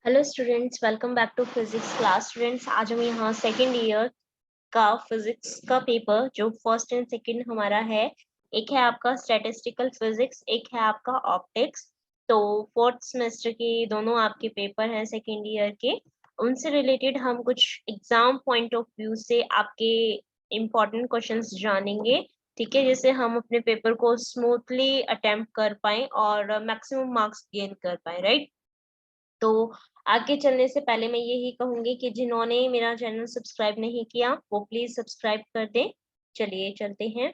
Hello students, welcome back to physics class. Students, आज हम यहाँ सेकेंड ईयर का फिजिक्स का पेपर जो फर्स्ट एंड सेकंड हमारा है, एक है आपका स्टैटिस्टिकल फिजिक्स, एक है आपका ऑप्टिक्स। तो फोर्थ सेमेस्टर के दोनों आपके पेपर हैं सेकेंड ईयर के। उनसे रिलेटेड हम कुछ एग्जाम पॉइंट ऑफ व्यू से आपके इम्पोर्टेंट क्वेश्चंस जानेंगे, ठीक है, जिससे हम अपने पेपर को स्मूथली अटेम्प्ट कर पाए और मैक्सिमम मार्क्स गेन कर पाए, राइट। तो आगे चलने से पहले मैं यही कहूंगी कि जिन्होंने मेरा चैनल सब्सक्राइब नहीं किया वो प्लीज सब्सक्राइब कर दें। चलिए चलते हैं।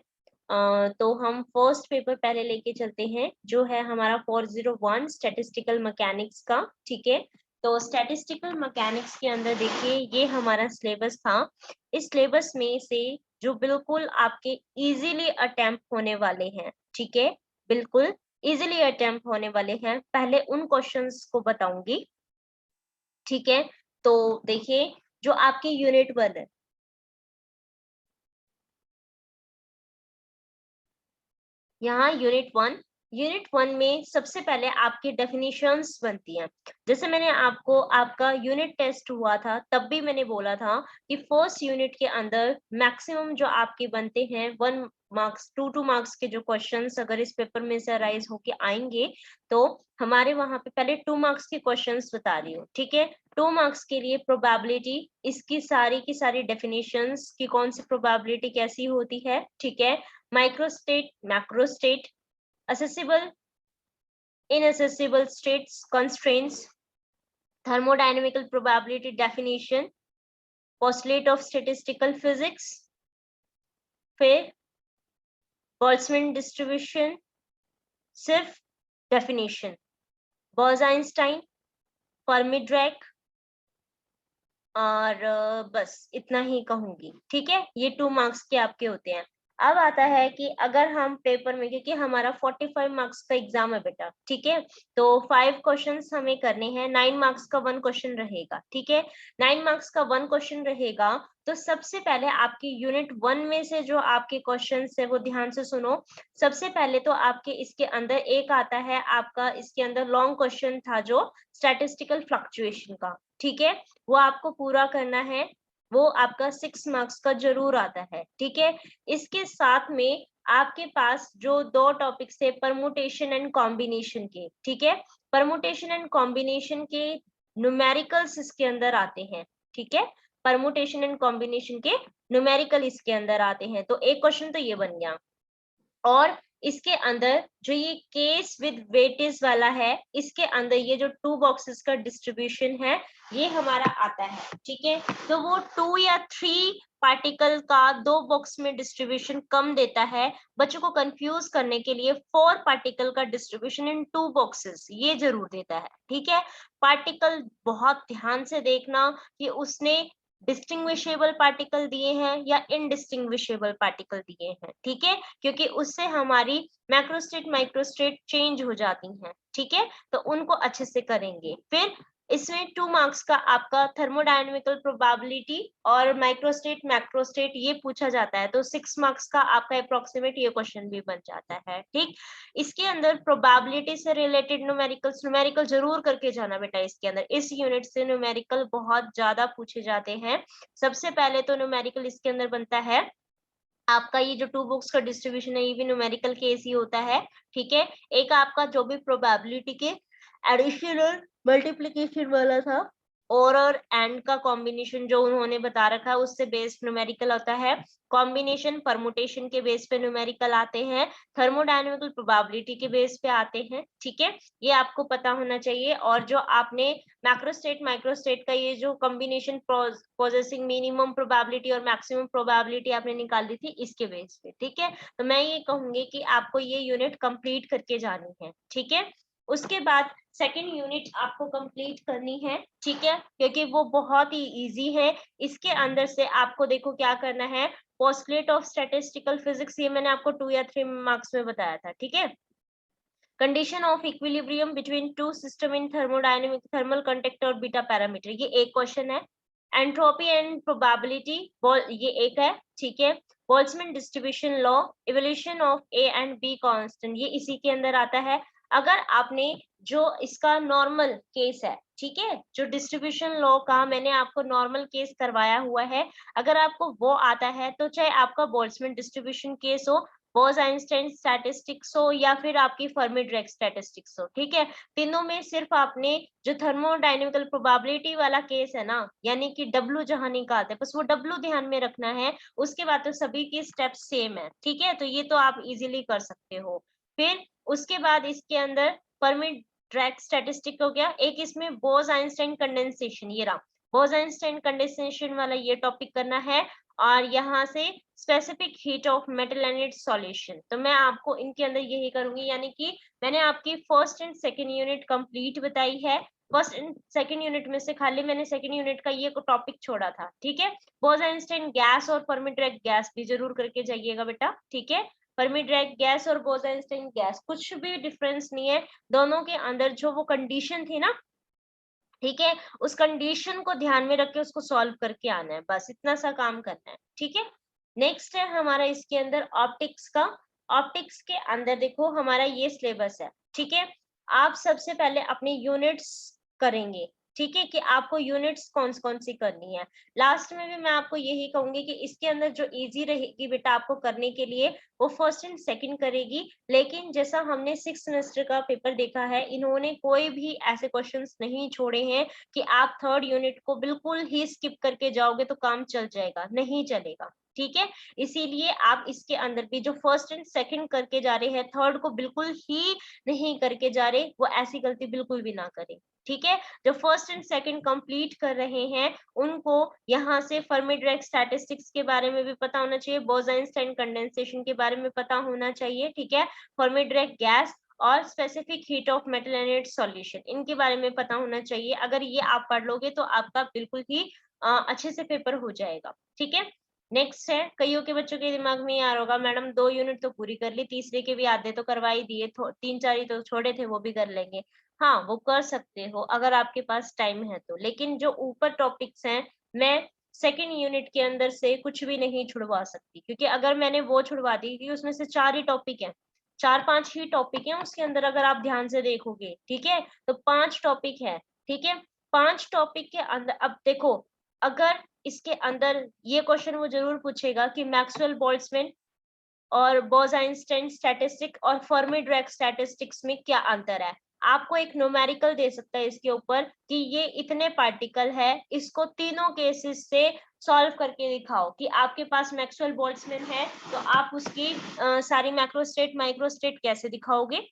तो हम फर्स्ट पेपर पहले लेके चलते हैं, जो है हमारा 401 स्टैटिस्टिकल मैकेनिक्स का, ठीक है। तो स्टैटिस्टिकल मैकेनिक्स के अंदर देखिए, ये हमारा सिलेबस था। इस सिलेबस में से जो बिल्कुल आपके इजीली अटेम्प्ट होने वाले हैं, ठीक है, बिल्कुल इजीली अटेम्प्ट होने वाले हैं, पहले उन क्वेश्चंस को बताऊंगी, ठीक है। तो देखिए, जो आपकी यूनिट 1 है, यहाँ यूनिट वन में सबसे पहले आपकी डेफिनेशंस बनती हैं। जैसे मैंने आपको, आपका यूनिट टेस्ट हुआ था तब भी मैंने बोला था कि फर्स्ट यूनिट के अंदर मैक्सिमम जो आपके बनते हैं 1 मार्क्स, 2 मार्क्स के जो क्वेश्चंस अगर इस पेपर में से अराइज होके आएंगे, तो हमारे वहां पे पहले 2 मार्क्स के क्वेश्चंस बता रही हूँ, ठीक है। 2 मार्क्स के लिए प्रोबेबिलिटी, इसकी सारी की सारी डेफिनेशंस की कौन सी प्रोबेबिलिटी कैसी होती है, ठीक है। Microstate, macrostate, accessible, inaccessible states, constraints, thermodynamical probability definition, postulate of statistical physics, फिर बोल्ट्जमैन distribution, सिर्फ definition, बॉज-आइंस्टाइन, फर्मी-ड्रैक, और बस इतना ही कहूंगी, ठीक है। ये 2 मार्क्स के आपके होते हैं। अब आता है कि अगर हम पेपर में, क्योंकि हमारा 45 मार्क्स का एग्जाम है बेटा, ठीक है, तो 5 क्वेश्चंस हमें करने हैं, 9 मार्क्स का 1 क्वेश्चन रहेगा, ठीक है। 9 मार्क्स का 1 क्वेश्चन रहेगा। तो सबसे पहले आपकी यूनिट 1 में से जो आपके क्वेश्चंस है वो ध्यान से सुनो। सबसे पहले तो आपके इसके अंदर एक आता है, आपका इसके अंदर लॉन्ग क्वेश्चन था जो स्टैटिस्टिकल फ्लक्चुएशन का, ठीक है, वो आपको पूरा करना है। वो आपका 6 मार्क्स का जरूर आता है, ठीक है। इसके साथ में आपके पास जो 2 टॉपिक्स है परमुटेशन एंड कॉम्बिनेशन के, ठीक है, परमुटेशन एंड कॉम्बिनेशन के न्यूमेरिकल्स इसके अंदर आते हैं, ठीक है। परमुटेशन एंड कॉम्बिनेशन के न्यूमेरिकल इसके अंदर आते हैं। तो एक क्वेश्चन तो ये बन गया। और इसके अंदर जो ये केस विद वेटेज वाला है, इसके अंदर ये जो 2 बॉक्सेस का डिस्ट्रीब्यूशन है ये हमारा आता है, ठीक है। तो वो 2 या 3 पार्टिकल का 2 बॉक्स में डिस्ट्रीब्यूशन कम देता है। बच्चों को कंफ्यूज करने के लिए 4 पार्टिकल का डिस्ट्रीब्यूशन इन 2 बॉक्सेस ये जरूर देता है, ठीक है। पार्टिकल बहुत ध्यान से देखना कि उसने डिस्टिंग्विशेबल पार्टिकल दिए हैं या इनडिस्टिंग्विशेबल पार्टिकल दिए हैं, ठीक है, क्योंकि उससे हमारी मैक्रोस्टेट माइक्रोस्टेट चेंज हो जाती हैं, ठीक है। तो उनको अच्छे से करेंगे। फिर इसमें 2 मार्क्स का आपका थर्मोडायनेमिकल प्रोबेबिलिटी और माइक्रोस्टेट मैक्रोस्टेट ये पूछा जाता है, तो 6 मार्क्स का आपका अप्रोक्सीमेट ये क्वेश्चन भी बन जाता है, ठीक। इसके अंदर प्रोबेबिलिटी से रिलेटेड न्यूमेरिकल जरूर करके जाना बेटा। इसके अंदर इस यूनिट से न्यूमेरिकल बहुत ज्यादा पूछे जाते हैं। सबसे पहले तो न्यूमेरिकल इसके अंदर बनता है आपका, ये जो 2 बुक्स का डिस्ट्रीब्यूशन है ये भी न्यूमेरिकल केस ही होता है, ठीक है। एक आपका जो भी प्रोबेबिलिटी के एडिशन और मल्टीप्लिकेशन वाला था, और एंड का कॉम्बिनेशन जो उन्होंने बता रखा है उससे बेस्ड न्यूमेरिकल होता है। कॉम्बिनेशन परमुटेशन के बेस पे न्यूमेरिकल आते हैं, थर्मोडायनेमिकल प्रोबेबिलिटी के बेस पे आते हैं, ठीक है। ये आपको पता होना चाहिए। और जो आपने मैक्रोस्टेट माइक्रोस्टेट का ये जो कॉम्बिनेशन पोजेसिंग मिनिमम प्रोबेबिलिटी और मैक्सिमम प्रोबेबिलिटी आपने निकाली थी इसके बेस पे, ठीक है। तो मैं ये कहूंगी कि आपको ये यूनिट कंप्लीट करके जानी है, ठीक है। उसके बाद सेकेंड यूनिट आपको कंप्लीट करनी है, ठीक है, क्योंकि वो बहुत ही इजी है। इसके अंदर से आपको देखो क्या करना है, पोस्टुलेट ऑफ स्टैटिस्टिकल फिजिक्स, ये मैंने आपको 2 या 3 मार्क्स में बताया था, ठीक है। Condition of equilibrium between 2 system in thermodynamic, thermal conductor और बीटा पैरामीटर, ये एक क्वेश्चन है। एंट्रोपी एंड प्रोबेबिलिटी, ये एक है, ठीक है। Boltzmann distribution law, evolution of A and be constant, ये इसी के अंदर आता है। अगर आपने जो इसका नॉर्मल केस है, ठीक है, जो डिस्ट्रीब्यूशन लॉ का मैंने आपको नॉर्मल केस करवाया हुआ है, अगर आपको वो आता है तो चाहे आपका बोल्ट्जमैन डिस्ट्रीब्यूशन केस हो, बोस-आइंस्टाइन स्टैटिस्टिक्स हो या फिर आपकी फर्मी-ड्रेक स्टैटिस्टिक्स हो, ठीक है, तीनों में सिर्फ आपने जो थर्मोडायनेमिकल प्रोबेबिलिटी वाला केस है ना, यानी कि डब्ल्यू जहां निकालते हैं, बस वो डब्ल्यू ध्यान में रखना है, उसके बाद तो सभी के स्टेप्स सेम है, ठीक है, तो ये तो आप इजीली कर सकते हो। फिर उसके बाद इसके अंदर फर्मी ड्रैग स्टैटिस्टिक हो गया, एक इसमें बोस-आइंस्टाइन कंडेंसेशन, ये रहा बोस-आइंस्टाइन कंडेंसेशन वाला ये टॉपिक करना है, और यहाँ से specific heat of metal and it's solution, तो मैं आपको इनके अंदर यही करूंगी, यानी कि मैंने आपकी first and second unit complete बताई है। फर्स्ट एंड सेकंड यूनिट में से खाली मैंने सेकंड यूनिट का ये टॉपिक छोड़ा था, ठीक है। बोस-आइंस्टाइन गैस और फर्मी ड्रैग गैस भी जरूर करके जाइएगा बेटा, ठीक है। फर्मी ड्रैग गैस और बोस-आइंस्टाइन गैस कुछ भी डिफरेंस नहीं है, दोनों के अंदर जो वो कंडीशन थी ना, ठीक है, उस कंडीशन को ध्यान में रख के उसको सॉल्व करके आना है, बस इतना सा काम करना है, ठीक है। नेक्स्ट है हमारा इसके अंदर ऑप्टिक्स का। ऑप्टिक्स के अंदर देखो हमारा ये सिलेबस है, ठीक है। आप सबसे पहले अपनी यूनिट्स करेंगे, ठीक है, कि आपको यूनिट्स कौन सी करनी है। लास्ट में भी मैं आपको यही कहूंगी कि इसके अंदर जो इजी रहेगी बेटा आपको करने के लिए, वो फर्स्ट एंड सेकंड करेगी, लेकिन जैसा हमने 6 सेमेस्टर का पेपर देखा है, इन्होंने कोई भी ऐसे क्वेश्चंस नहीं छोड़े हैं कि आप थर्ड यूनिट को बिल्कुल ही स्किप करके जाओगे तो काम चल जाएगा, नहीं चलेगा, ठीक है। इसीलिए आप इसके अंदर भी जो फर्स्ट एंड सेकंड करके जा रहे हैं, थर्ड को बिल्कुल ही नहीं करके जा रहे, वो ऐसी गलती बिल्कुल भी ना करें, ठीक है। जो फर्स्ट एंड सेकंड कंप्लीट कर रहे हैं, उनको यहाँ से फर्मी ड्रैग स्टैटिस्टिक्स के बारे में भी पता होना चाहिए, बोस-आइंस्टाइन कंडेंसेशन के बारे में पता होना चाहिए, ठीक है। फर्मी ड्रैग गैस और specific heat of metal and it's solution, इनके बारे में पता होना चाहिए। अगर ये आप पढ़ लोगे तो आपका बिल्कुल ही अच्छे से पेपर हो जाएगा, ठीक है। नेक्स्ट है, कईयों के बच्चों के दिमाग में ये आ रहा होगा, मैडम 2 यूनिट तो पूरी कर ली, तीसरे के भी आधे तो करवा ही दिए, 3-4 ही तो छोड़े थे, वो भी कर लेंगे। हाँ, वो कर सकते हो अगर आपके पास टाइम है तो, लेकिन जो ऊपर टॉपिक्स हैं, मैं सेकंड यूनिट के अंदर से कुछ भी नहीं छुड़वा सकती, क्योंकि अगर मैंने वो छुड़वा दी, क्योंकि उसमें से 4 ही टॉपिक हैं, 4-5 ही टॉपिक हैं उसके अंदर, अगर आप ध्यान से देखोगे, ठीक है, तो 5 टॉपिक है, ठीक है। 5 टॉपिक के अंदर अब देखो, अगर इसके अंदर ये क्वेश्चन वो जरूर पूछेगा कि मैक्सवेल बोल्ट्जमैन और बोस-आइंस्टाइन स्टैटिस्टिक और फर्मी ड्रैग स्टैटिस्टिक्स में क्या अंतर है। आपको एक न्यूमेरिकल दे सकता है इसके ऊपर कि ये इतने पार्टिकल है, इसको तीनों केसेस से सॉल्व करके दिखाओ, कि आपके पास मैक्सवेल बोल्ट्जमैन है तो आप उसकी सारी मैक्रोस्टेट माइक्रोस्टेट कैसे दिखाओगे,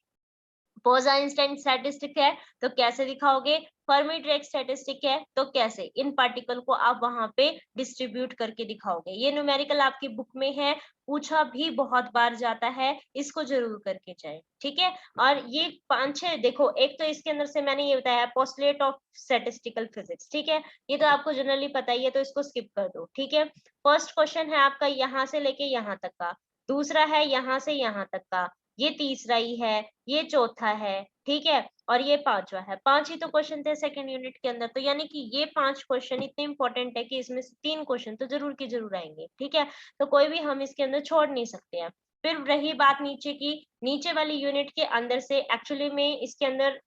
बोस-आइंस्टाइन स्टैटिस्टिक है तो कैसे दिखाओगे, फर्मी ड्रैग स्टैटिस्टिक है तो कैसे इन पार्टिकल को आप वहां पे डिस्ट्रीब्यूट करके दिखाओगे। ये न्यूमेरिकल आपकी बुक में है, पूछा भी बहुत बार जाता है, इसको जरूर करके जाए, ठीक है। और ये 5-6 देखो, एक तो इसके अंदर से मैंने ये बताया पोस्टुलेट ऑफ स्टैटिस्टिकल फिजिक्स, ठीक है, ये तो आपको जनरली पता ही है, तो इसको स्किप कर दो, ठीक है। फर्स्ट क्वेश्चन है आपका यहाँ से लेके यहाँ तक का, दूसरा है यहाँ से यहाँ तक का, ये तीसरा ही है, ये चौथा है, ठीक है, और ये पांचवा है। 5 ही तो क्वेश्चन थे सेकंड यूनिट के अंदर, तो यानी कि ये 5 क्वेश्चन इतने इंपॉर्टेंट है कि इसमें से 3 क्वेश्चन तो जरूर की जरूर आएंगे, ठीक है, तो कोई भी हम इसके अंदर छोड़ नहीं सकते हैं। फिर रही बात नीचे की, नीचे वाली यूनिट के अंदर से एक्चुअली में इसके अंदर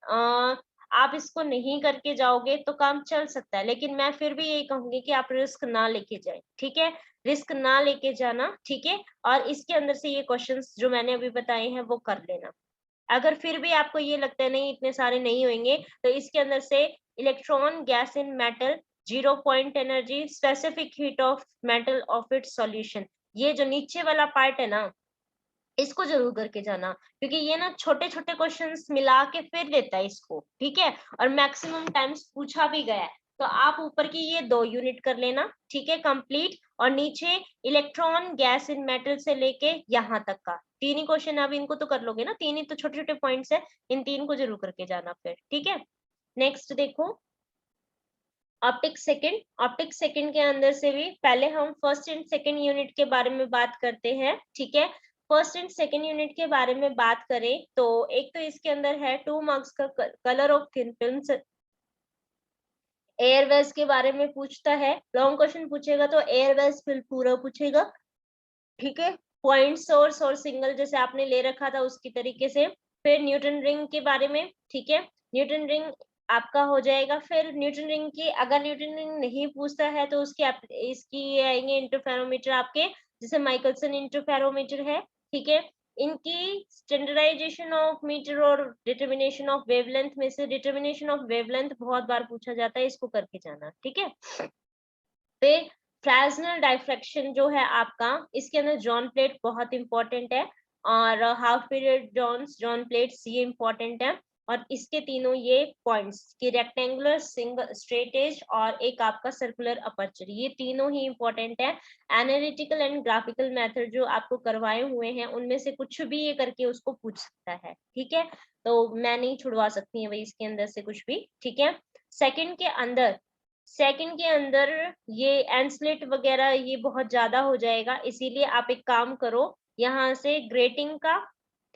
आप इसको नहीं करके जाओगे तो काम चल सकता है, लेकिन मैं फिर भी यही कहूंगी कि आप रिस्क ना लेके जाए, ठीक है, रिस्क ना लेके जाना, ठीक है। और इसके अंदर से ये क्वेश्चंस जो मैंने अभी बताए हैं वो कर लेना। अगर फिर भी आपको ये लगता है नहीं इतने सारे नहीं होंगे, तो इसके अंदर से electron gas in metal, 0 point energy, specific heat of metal of its solution, ये जो नीचे वाला पार्ट है ना, इसको जरूर करके जाना, क्योंकि ये ना छोटे छोटे क्वेश्चंस मिला के फिर देता है इसको, ठीक है, और मैक्सिमम टाइम्स पूछा भी गया है। तो आप ऊपर की ये 2 यूनिट कर लेना, ठीक है, कंप्लीट, और नीचे इलेक्ट्रॉन गैस इन मेटल से लेके यहाँ तक का 3 ही क्वेश्चन, अब इनको तो कर लोगे ना, 3 ही तो छोटे छोटे पॉइंट्स है, इन 3 को जरूर करके जाना फिर, ठीक है। नेक्स्ट देखो, ऑप्टिक सेकंड के अंदर से भी पहले हम फर्स्ट एंड सेकंड यूनिट के बारे में बात करते हैं, ठीक है। फर्स्ट एंड सेकंड यूनिट के बारे में बात करें तो एक तो इसके अंदर है 2 मार्क्स का colour of thin films, Airways के बारे में पूछता है, लॉन्ग क्वेश्चन पूछेगा तो एयरवेज फिल्म पूरा पूछेगा, ठीक है, पॉइंट सोर्स और सिंगल जैसे आपने ले रखा था उसकी तरीके से। फिर न्यूटन रिंग के बारे में, ठीक है, न्यूटन रिंग आपका हो जाएगा। फिर न्यूटन रिंग की, अगर न्यूटन रिंग नहीं पूछता है तो उसकी इसकी ये आएंगे इंटरफेरोमीटर आपके, जैसे माइकलसन इंटरफेरोमीटर है, ठीक है। इनकी स्टैंडर्डाइजेशन ऑफ मीटर और डिटर्मिनेशन ऑफ वेवलेंथ में से डिटर्मिनेशन ऑफ वेवलेंथ बहुत बार पूछा जाता है, इसको करके जाना, ठीक है। फिर फ्रेस्नेल डाइफ्रैक्शन जो है आपका, इसके अंदर जॉन प्लेट बहुत इंपॉर्टेंट है, और हाफ पीरियड जॉन प्लेट्स ये इंपॉर्टेंट है। और इसके तीनों ये पॉइंट्स कि रेक्टेंगुलर, सिंगल स्ट्रेट एज और एक आपका सर्कुलर अपर्चर, ये तीनों ही इंपॉर्टेंट है। एनालिटिकल एंड ग्राफिकल मेथड जो आपको करवाए हुए हैं उनमें से कुछ भी ये करके उसको पूछ सकता है, ठीक है। तो मैं नहीं छुड़वा सकती है भाई इसके अंदर से कुछ भी, ठीक है। सेकंड के अंदर ये एंसलेट वगैरह ये बहुत ज्यादा हो जाएगा, इसीलिए आप एक काम करो, यहाँ से ग्रेटिंग का,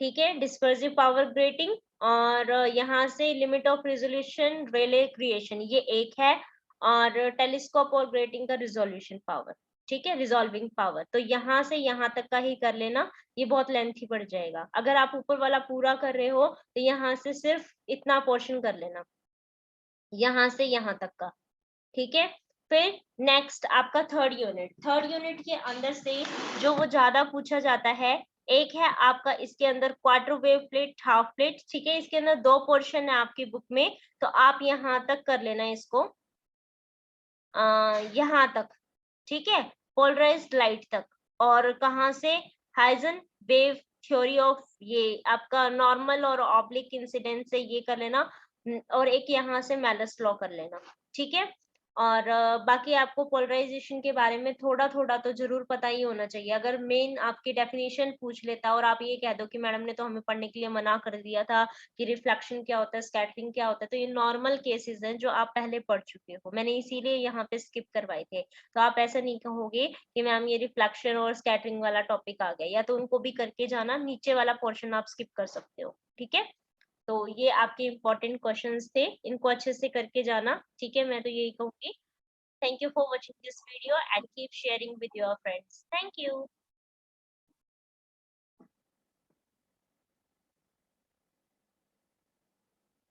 ठीक है, डिस्पर्सिव पावर ग्रेटिंग, और यहाँ से limit of resolution Rayleigh creation, ये एक है, और टेलीस्कोप और ग्रेटिंग का रिजोल्यूशन पावर, ठीक है, रिजॉल्विंग पावर। तो यहाँ से यहाँ तक का ही कर लेना, ये बहुत लेंथी पड़ जाएगा। अगर आप ऊपर वाला पूरा कर रहे हो तो यहाँ से सिर्फ इतना पोर्शन कर लेना, यहाँ से यहाँ तक का, ठीक है। फिर नेक्स्ट आपका थर्ड यूनिट के अंदर से जो वो ज्यादा पूछा जाता है, एक है आपका इसके अंदर quarter wave plate, half plate, ठीक है। इसके अंदर दो पोर्शन है आपकी बुक में, तो आप यहाँ तक कर लेना इसको, यहाँ तक, ठीक है, पोलराइज्ड लाइट तक। और कहाँ से, हाइजन वेव थ्योरी ऑफ, ये आपका नॉर्मल और ऑब्लिक इंसिडेंट से ये कर लेना, और एक यहाँ से मेलस लॉ कर लेना, ठीक है। और बाकी आपको पोलराइजेशन के बारे में थोड़ा थोड़ा तो जरूर पता ही होना चाहिए। अगर मेन आपकी डेफिनेशन पूछ लेता और आप ये कह दो कि मैडम ने तो हमें पढ़ने के लिए मना कर दिया था कि रिफ्लेक्शन क्या होता है, स्कैटरिंग क्या होता है, तो ये नॉर्मल केसेस हैं जो आप पहले पढ़ चुके हो, मैंने इसीलिए यहाँ पे स्किप करवाए थे। तो आप ऐसा नहीं कहोगे कि मैम ये रिफ्लेक्शन और स्कैटरिंग वाला टॉपिक आ गया, या तो उनको भी करके जाना, नीचे वाला पोर्शन आप स्किप कर सकते हो, ठीक है। तो ये आपके इम्पोर्टेंट क्वेश्चंस थे, इनको अच्छे से करके जाना, ठीक है, मैं तो यही कहूंगी। Thank you for watching this video and keep sharing with your friends. Thank you.